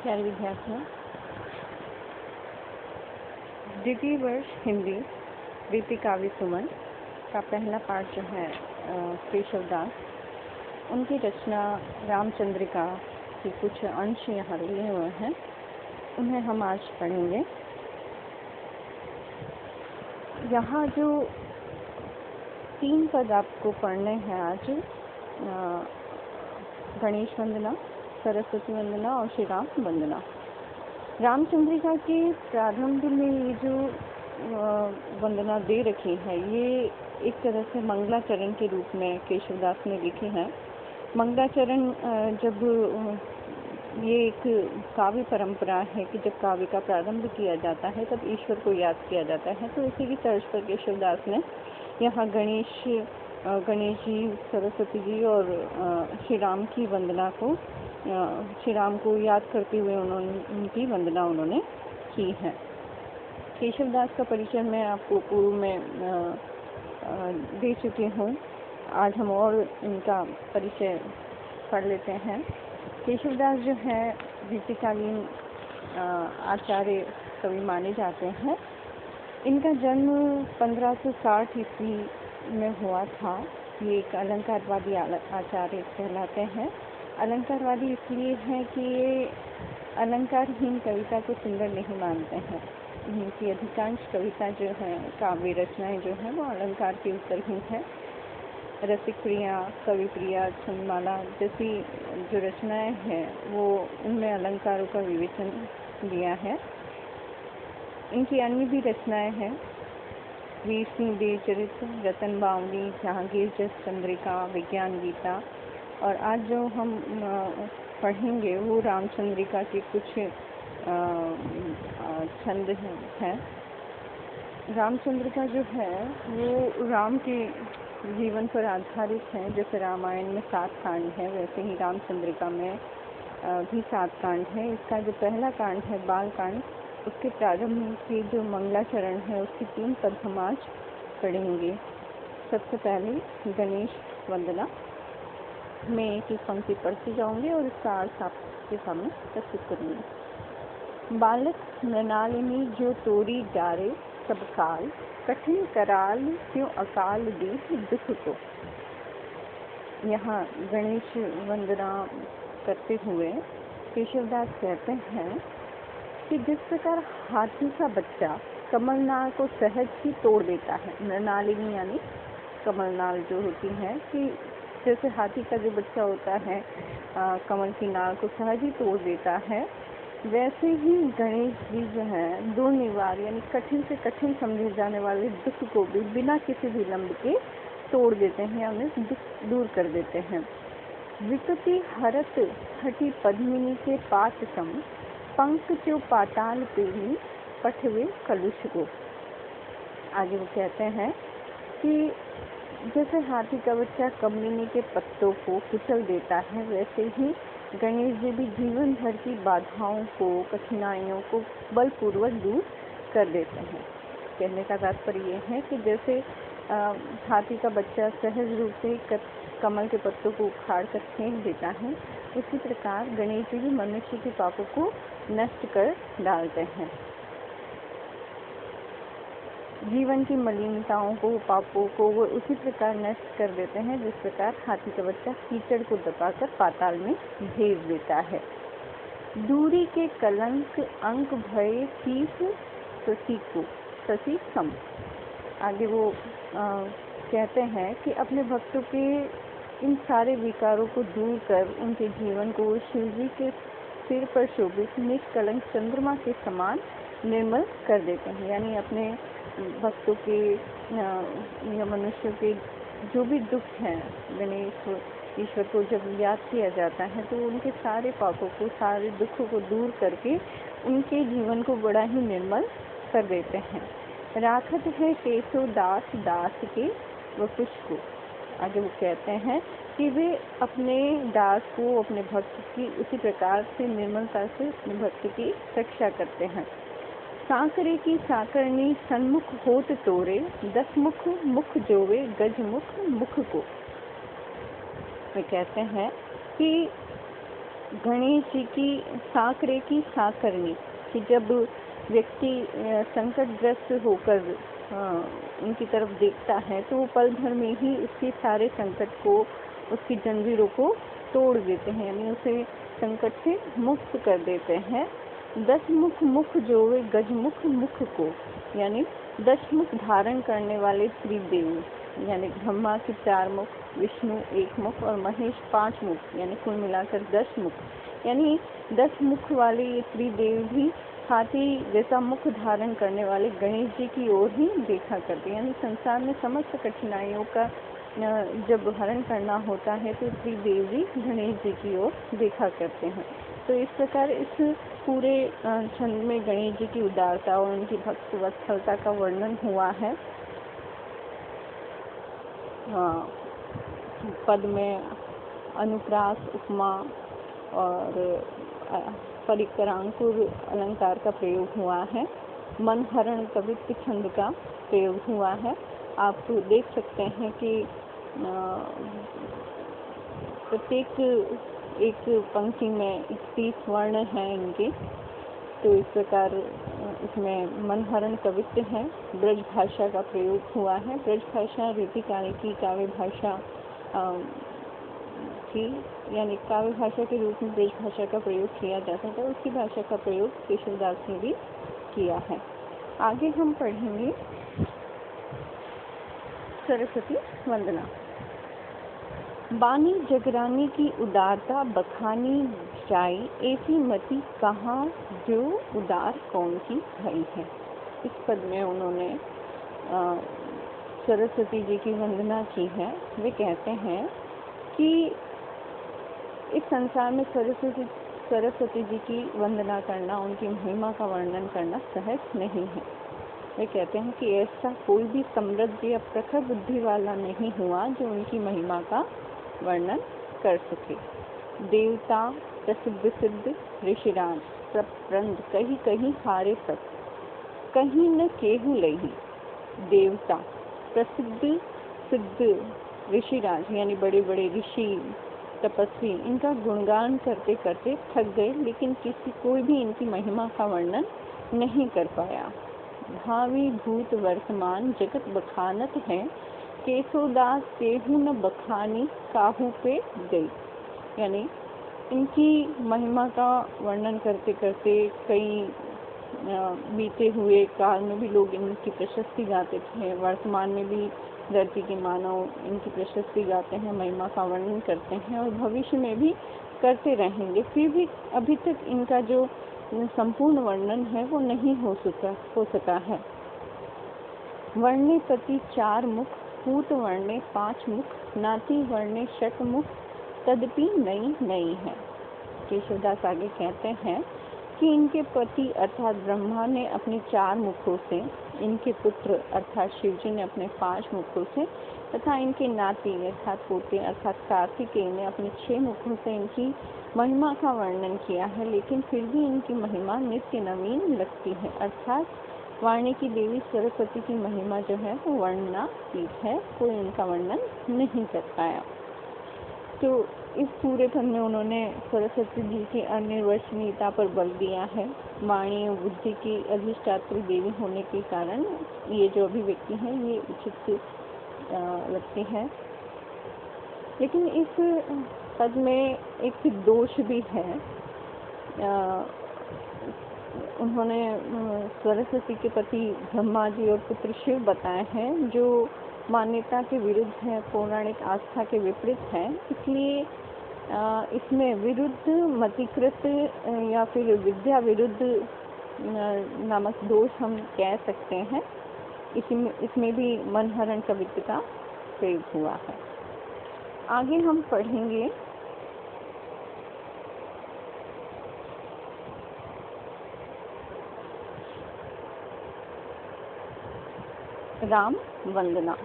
प्यारे विद्यार्थियों, द्वितीय वर्ष हिंदी रीति काव्य सुमन का पहला पाठ जो है केशव दास, उनकी रचना रामचंद्रिका के कुछ अंश यहाँ लिए हुए हैं, उन्हें हम आज पढ़ेंगे। यहाँ जो 3 पद आपको पढ़ने हैं आज, गणेश वंदना, सरस्वती वंदना और श्री राम वंदना। रामचंद्रिका के प्रारंभ में ये जो वंदना दे रखी है, ये एक तरह से मंगलाचरण के रूप में केशवदास ने लिखी है। मंगलाचरण जब ये एक काव्य परंपरा है कि जब काव्य का प्रारंभ किया जाता है तब ईश्वर को याद किया जाता है, तो इसी की तर्ज पर केशवदास ने यहाँ गणेश जी, सरस्वती जी और श्री राम की वंदना को, श्री राम को याद करते हुए उनकी वंदना उन्होंने की है। केशवदास का परिचय मैं आपको पूर्व में दे चुकी हूँ। आज हम और इनका परिचय पढ़ लेते हैं। केशवदास जो है रीतिकालीन आचार्य कवि माने जाते हैं। इनका जन्म 1560 ईस्वी में हुआ था। ये एक अलंकारवादी आचार्य कहलाते हैं। अलंकारवादी इसलिए है कि ये अलंकारहीन कविता को सुंदर नहीं मानते हैं। इनकी अधिकांश कविता जो है, काव्य रचनाएं जो हैं, वो अलंकार के ऊपर ही है। रसिक प्रिया, कवि प्रिया, छंदमाला जैसी जो रचनाएं हैं, वो उनमें अलंकारों का विवेचन दिया है। इनकी अन्य भी रचनाएं हैं, वीर सिंह देव चरित्र, रतन बावली, जहांगीर जस चंद्रिका, विज्ञान गीता, और आज जो हम पढ़ेंगे वो रामचंद्रिका के कुछ छंद हैं। रामचंद्रिका जो है वो राम के जीवन पर आधारित है। जैसे रामायण में 7 कांड है, वैसे ही रामचंद्रिका में भी 7 कांड है। इसका जो पहला कांड है बाल कांड, उसके प्रारंभ की जो मंगलाचरण है उसकी 3 पद हम आज पढ़ेंगे। सबसे पहले गणेश वंदना में एक पंक्ति पढ़ती जाऊंगी और इसका अर्थ आपके सामने प्रस्तुत करूंगी। बालक मृणालिनी जो तोरी डारे सब काल, कठिन कराल क्यों अकाल देख दुख को। यहाँ गणेश वंदना करते हुए केशवदास कहते हैं कि जिस प्रकार हाथी का बच्चा कमलनाल को सहज ही तोड़ देता है, मृणालिनी यानी कमलनाल जो होती है, कि जैसे हाथी का जो बच्चा होता है कमल की नाल को सहज ही तोड़ देता है, वैसे ही गणेश जी जो है दुर्निवार यानी कठिन से कठिन समझे जाने वाले दुख को भी बिना किसी विलंब के तोड़ देते हैं या उन्हें दुख दूर कर देते हैं। विकृति हरत हटी पद्मिनी के पात सम, पंख जो पाताल पेरी पठवे कलुष को। आगे वो कहते हैं कि जैसे हाथी का बच्चा कमलिनी के पत्तों को कुचल देता है, वैसे ही गणेश जी भी जीवन भर की बाधाओं को, कठिनाइयों को बलपूर्वक दूर कर देते हैं। कहने का तात्पर्य ये है कि जैसे हाथी का बच्चा सहज रूप से कमल के पत्तों को उखाड़ कर फेंक देता है, उसी प्रकार गणेश जी भी मनुष्य के पापों को नष्ट कर डालते हैं। जीवन की मलिनताओं को, पापों को वो उसी प्रकार नष्ट कर देते हैं जिस प्रकार हाथी का बच्चा कीचड़ को दबाकर पाताल में भेज देता है। दूरी के कलंक अंक भय शीश शशि को शशि सम। आगे वो कहते हैं कि अपने भक्तों के इन सारे विकारों को दूर कर उनके जीवन को शिव जी के सिर पर शोभित निष्कलंक चंद्रमा के समान निर्मल कर देते हैं। यानी अपने भक्तों के या मनुष्यों के जो भी दुख हैं, गणेश ईश्वर को जब याद किया जाता है तो उनके सारे पापों को, सारे दुखों को दूर करके उनके जीवन को बड़ा ही निर्मल कर देते हैं। राखत है केशव दास दास के वपुष को। आगे वो कहते हैं कि वे अपने दास को, अपने भक्त की उसी प्रकार से निर्मलता से अपने भक्त की रक्षा करते हैं। सांकरे की साकरनी सन्मुख होत तोरे, 10 मुख मुख जोवे गज मुख मुख को। वे कहते हैं कि गणेश जी की साकरे की साकरनी, कि जब व्यक्ति संकटग्रस्त होकर उनकी तरफ देखता है तो वो पल भर में ही उसके सारे संकट को, उसकी जंजीरों को तोड़ देते हैं, यानी उसे संकट से मुक्त कर देते हैं। 10 मुख मुख जोड़े गजमुख मुख को, यानी 10 मुख धारण करने वाले त्रिदेव, यानी ब्रह्मा के 4 मुख, विष्णु 1 मुख और महेश 5 मुख, यानी कुल मिलाकर 10 मुख, यानी 10 मुख वाले ये त्रिदेव भी हाथी जैसा मुख धारण करने वाले गणेश जी की ओर ही देखा करते हैं। यानी संसार में समस्त कठिनाइयों का जब हरण करना होता है तो त्रिदेव जी गणेश जी की ओर देखा करते हैं। तो इस प्रकार इस पूरे छंद में गणेश जी की उदारता और उनकी भक्त वत्सलता का वर्णन हुआ है। पद में अनुप्रास, उपमा और परिकरांकुर अलंकार का प्रयोग हुआ है। मनहरण कवित्व छंद का प्रयोग हुआ है। आप देख सकते हैं कि प्रत्येक एक पंक्ति में 30 वर्ण हैं इनके। तो इस प्रकार इसमें मनहरण कवित्व है। ब्रज भाषा का प्रयोग हुआ है। ब्रज भाषा रीतिकाल की काव्य भाषा थी, यानी काव्य भाषा के रूप में ब्रज भाषा का प्रयोग किया जाता था। उसकी भाषा का प्रयोग केशवदास ने भी किया है। आगे हम पढ़ेंगे सरस्वती वंदना। बानी जगरानी की उदारता बखानी जाई, ऐसी मति कहाँ जो उदार कौन की भई है। इस पद में उन्होंने सरस्वती जी की वंदना की है। वे कहते हैं कि इस संसार में सरस्वती जी की वंदना करना, उनकी महिमा का वर्णन करना सहज नहीं है। वे कहते हैं कि ऐसा कोई भी समृद्ध या प्रखर बुद्धि वाला नहीं हुआ जो उनकी महिमा का वर्णन कर सके। देवता प्रसिद्ध सिद्ध ऋषिराज प्रपंद कहीं कहीं हारे सब, कहीं न केहू लही। देवता प्रसिद्ध सिद्ध ऋषिराज, यानी बड़े बड़े ऋषि तपस्वी, इनका गुणगान करते करते थक गए, लेकिन कोई भी इनकी महिमा का वर्णन नहीं कर पाया। भावी भूत वर्तमान जगत बखानत है, केशवदास केहू न बखानी काहू पे गई। यानी इनकी महिमा का वर्णन करते करते कई बीते हुए काल में भी लोग इनकी प्रशस्ति गाते थे। वर्तमान में भी धरती के मानव इनकी प्रशस्ति गाते हैं, महिमा का वर्णन करते हैं और भविष्य में भी करते रहेंगे। फिर भी अभी तक इनका जो संपूर्ण वर्णन है वो नहीं हो सका है। वर्णे प्रति 4 मुख, पूत वर्णे 5 मुख, नाती वर्णे 6 मुख, तदपि नई है। केशवदास आगे कहते हैं कि इनके पति अर्थात ब्रह्मा ने अपने 4 मुखों से, इनके पुत्र अर्थात शिवजी ने अपने 5 मुखों से तथा इनके नाती अर्थात पोते अर्थात कार्तिकेय ने अपने 6 मुखों से इनकी महिमा का वर्णन किया है। लेकिन फिर भी इनकी महिमा नित्य नवीन लगती है। अर्थात वाणी की देवी सरस्वती की महिमा जो है वो वर्णनातीत है, कोई इनका वर्णन नहीं कर पाया। तो इस पूरे पद में उन्होंने सरस्वती जी की अनिर्वचनीयता पर बल दिया है। वाणी और बुद्धि की अधिष्ठात्री देवी होने के कारण ये जो अभिव्यक्ति है ये उचित लगती है। लेकिन इस पद में एक दोष भी है। उन्होंने सरस्वती के पति ब्रह्मा जी और पुत्र शिव बताए हैं, जो मान्यता के विरुद्ध है, पौराणिक आस्था के विपरीत है। इसलिए इसमें विरुद्ध मतिकृत या फिर विद्या विरुद्ध नामक दोष हम कह सकते हैं। इसमें भी मनहरण कवित्व का प्रयोग हुआ है। आगे हम पढ़ेंगे राम वंदना।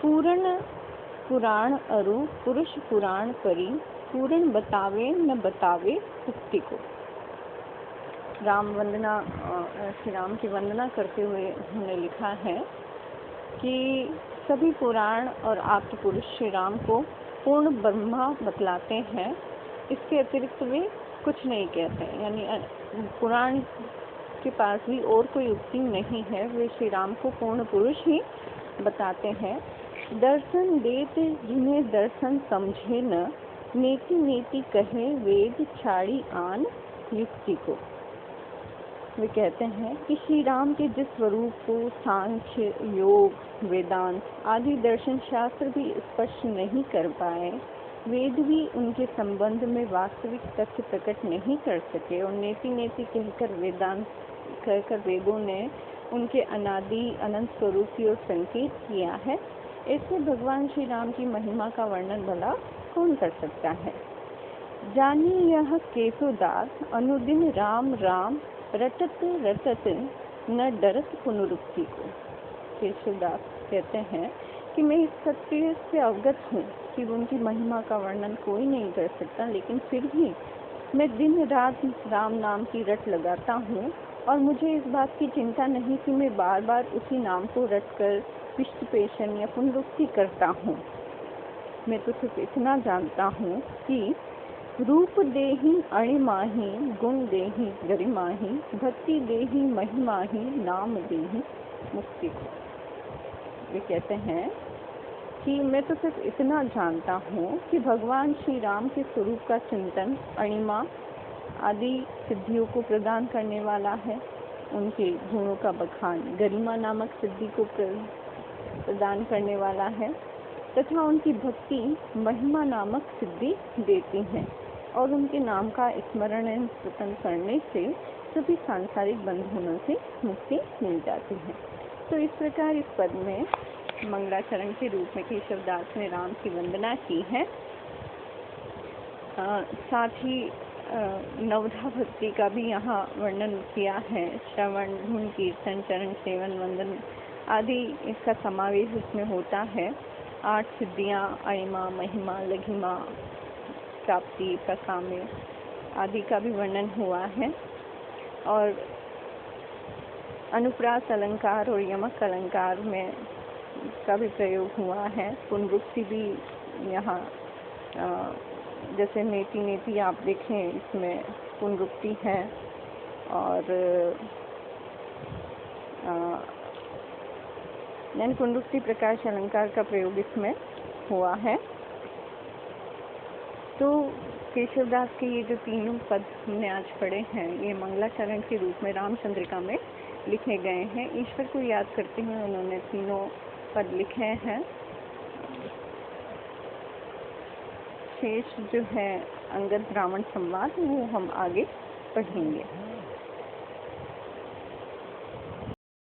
पूर्ण पुराण अरु पुरुष पुराण करी, पूर्ण बतावे न बतावे उक्ति को। राम वंदना, श्री राम की वंदना करते हुए उन्होंने लिखा है कि सभी पुराण और आप्त पुरुष श्री राम को पूर्ण ब्रह्मा बतलाते हैं, इसके अतिरिक्त वे कुछ नहीं कहते। यानी पुराण के पास भी और कोई उक्ति नहीं है, वे श्री राम को पूर्ण पुरुष ही बताते हैं। दर्शन देत जिन्हें दर्शन समझे न, नेति नेति कहे वेद छाड़ी आन युक्ति को। वे कहते हैं कि श्री राम के जिस स्वरूप को सांख्य, योग, वेदांत आदि दर्शन शास्त्र भी स्पष्ट नहीं कर पाए, वेद भी उनके संबंध में वास्तविक तथ्य प्रकट नहीं कर सके, और नेति नेति कहकर वेदों ने उनके अनादि अनंत स्वरूप की ओर संकेत किया है, ऐसे भगवान श्री राम की महिमा का वर्णन भला कौन कर सकता है। जानी यह केशोदास अनुदिन राम राम रटत रटत न डरत पुनरुक्ति को। केशवदास कहते हैं कि मैं इस सत्य से अवगत हूँ कि उनकी महिमा का वर्णन कोई नहीं कर सकता, लेकिन फिर भी मैं दिन रात राम नाम की रट लगाता हूँ, और मुझे इस बात की चिंता नहीं कि मैं बार बार उसी नाम को रट कर विष्टुपेशन या पुनरुक्ति करता हूँ। मैं तो सिर्फ इतना जानता हूँ कि रूप देहि अणिमाही, गुण देहि गरिमाही, भक्ति देहि महिमाही, नाम देहि मुक्ति। वे कहते हैं कि मैं तो सिर्फ इतना जानता हूँ कि भगवान श्री राम के स्वरूप का चिंतन अणिमा आदि सिद्धियों को प्रदान करने वाला है, उनके गुणों का बखान गरिमा नामक सिद्धि को प्रदान करने वाला है, तथा उनकी भक्ति महिमा नामक सिद्धि देती है, और उनके नाम का स्मरण एवं कीर्तन करने से सभी सांसारिक बंधनों से मुक्ति मिल जाती है। तो इस प्रकार इस पद में मंगलाचरण के रूप में केशवदास ने राम की वंदना की है। साथ ही नवधा भक्ति का भी यहाँ वर्णन किया है। श्रवण, धुन, कीर्तन, चरण सेवन, वंदन आदि इसका समावेश इसमें होता है। 8 सिद्धियाँ अणिमा, महिमा, लघिमा, प्राप्ति, प्रकाम्य आदि का भी वर्णन हुआ है, और अनुप्रास अलंकार और यमक अलंकार में का भी प्रयोग हुआ है। पुनरुक्ति भी यहाँ जैसे नेति नेति आप देखें, इसमें पुनरुक्ति है, और यानी पुनरुक्ति प्रकाश अलंकार का प्रयोग इसमें हुआ है। तो केशवदास के ये जो तीनों पद हमने आज पढ़े हैं, ये मंगलाचरण के रूप में रामचंद्रिका में लिखे गए हैं। ईश्वर को याद करते हुए उन्होंने तीनों पद लिखे हैं। शेष जो है अंगद रावण संवाद, वो हम आगे पढ़ेंगे।